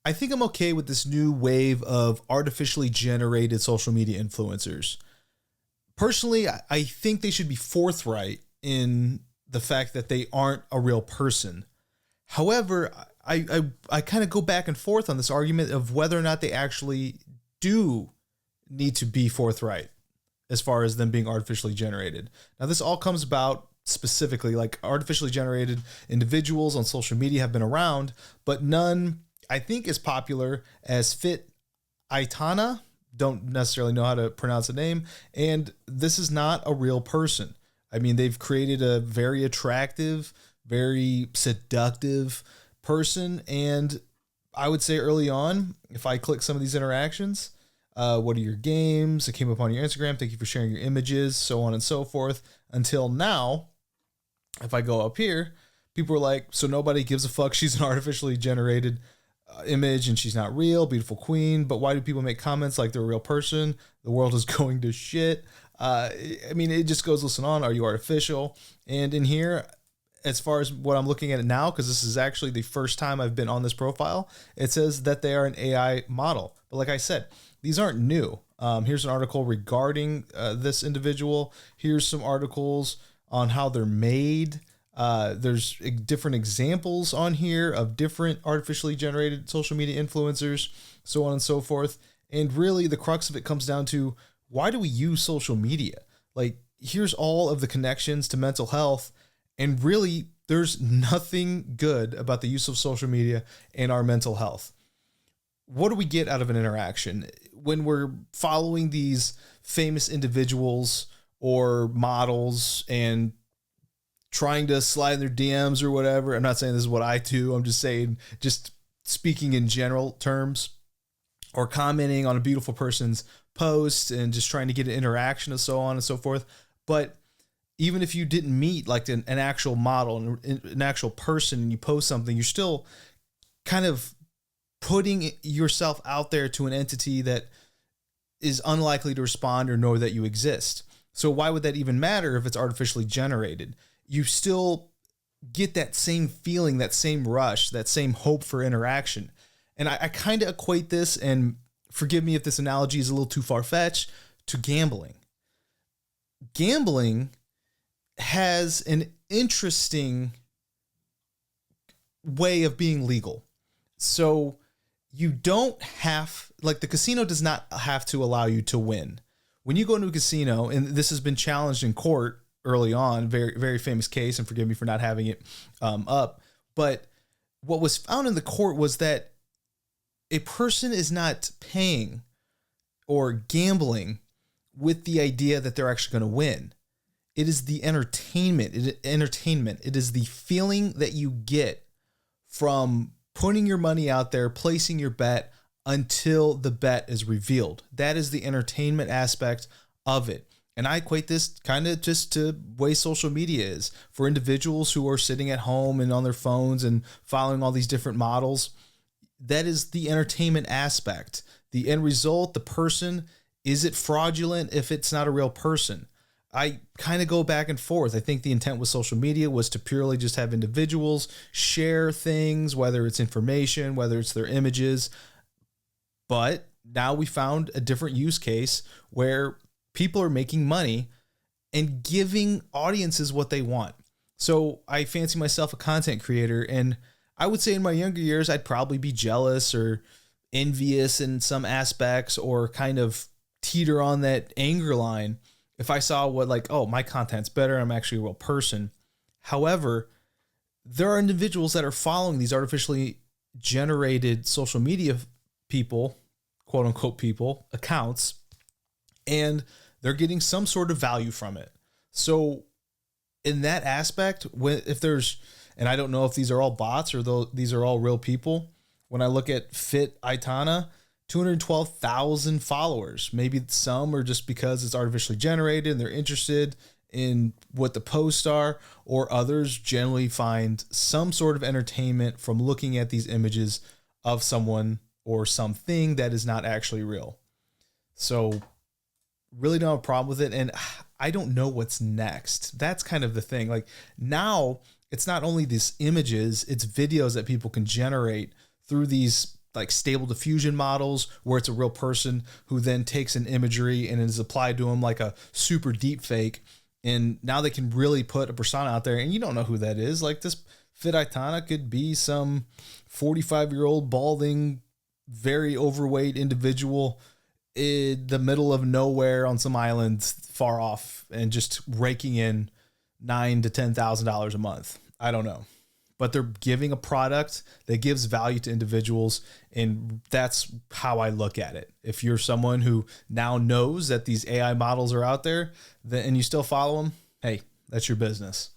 I think I'm okay with this new wave of artificially generated social media influencers. Personally, I think they should be forthright in the fact that they aren't a real person. However, I kind of go back and forth on this argument of whether or not they actually do need to be forthright as far as them being artificially generated. Now, this all comes about specifically like artificially generated individuals on social media have been around, but none I think as popular as Fit Aitana. Don't necessarily know how to pronounce the name. And this is not a real person. I mean, they've created a very attractive, very seductive person. And I would say early on, if I click some of these interactions, what are your games? It came up on your Instagram. Thank you for sharing your images, so on and so forth. Until now, if I go up here, people are like, so nobody gives a fuck. She's an artificially generated image and she's not real, beautiful queen. But why do people make comments like they're a real person? The world is going to shit. I mean, it just goes, listen on. Are you artificial? And in here, as far as what I'm looking at it now, because this is actually the first time I've been on this profile, it says that they are an AI model. But like I said, these aren't new. Here's an article regarding this individual. Here's some articles on how they're made. There's different examples on here of different artificially generated social media influencers, so on and so forth. And really the crux of it comes down to, why do we use social media? Like, here's all of the connections to mental health. And really, there's nothing good about the use of social media in our mental health. What do we get out of an interaction when we're following these famous individuals or models and trying to slide in their DMs or whatever? I'm not saying this is what I do. I'm just saying, just speaking in general terms, or commenting on a beautiful person's post and just trying to get an interaction and so on and so forth. But even if you didn't meet like an actual model, an actual person, and you post something, you're still kind of putting yourself out there to an entity that is unlikely to respond or know that you exist. So why would that even matter if it's artificially generated? You still get that same feeling, that same rush, that same hope for interaction. And I kind of equate this, and forgive me if this analogy is a little too far-fetched, to gambling. Gambling has an interesting way of being legal. So you don't have, like, the casino does not have to allow you to win. When you go into a casino, and this has been challenged in court early on, very, very famous case, and forgive me for not having it up, but what was found in the court was that a person is not paying or gambling with the idea that they're actually going to win. It is the entertainment. It is the feeling that you get from putting your money out there, placing your bet until the bet is revealed. That is the entertainment aspect of it. And I equate this kind of just to the way social media is for individuals who are sitting at home and on their phones and following all these different models. That is the entertainment aspect. The end result, the person, is it fraudulent if it's not a real person? I kind of go back and forth. I think the intent with social media was to purely just have individuals share things, whether it's information, whether it's their images. But now we found a different use case where people are making money and giving audiences what they want. So I fancy myself a content creator, and I would say in my younger years, I'd probably be jealous or envious in some aspects, or kind of teeter on that anger line if I saw what, like, oh, my content's better, I'm actually a real person. However, there are individuals that are following these artificially generated social media people, quote unquote people, accounts, and they're getting some sort of value from it. So in that aspect, if there's, and I don't know if these are all bots or these are all real people. When I look at Fit Aitana, 212,000 followers. Maybe some are just because it's artificially generated and they're interested in what the posts are, or others generally find some sort of entertainment from looking at these images of someone or something that is not actually real. So really don't have a problem with it. And I don't know what's next. That's kind of the thing. Like, now it's not only these images, it's videos that people can generate through these like Stable Diffusion models where it's a real person who then takes an imagery and is applied to them like a super deep fake. And now they can really put a persona out there and you don't know who that is. Like this Fit Aitana could be some 45-year-old balding, very overweight individual in the middle of nowhere on some island far off and just raking in $9,000 to $10,000 a month. I don't know. But they're giving a product that gives value to individuals, and that's how I look at it. If you're someone who now knows that these AI models are out there and you still follow them, hey, that's your business.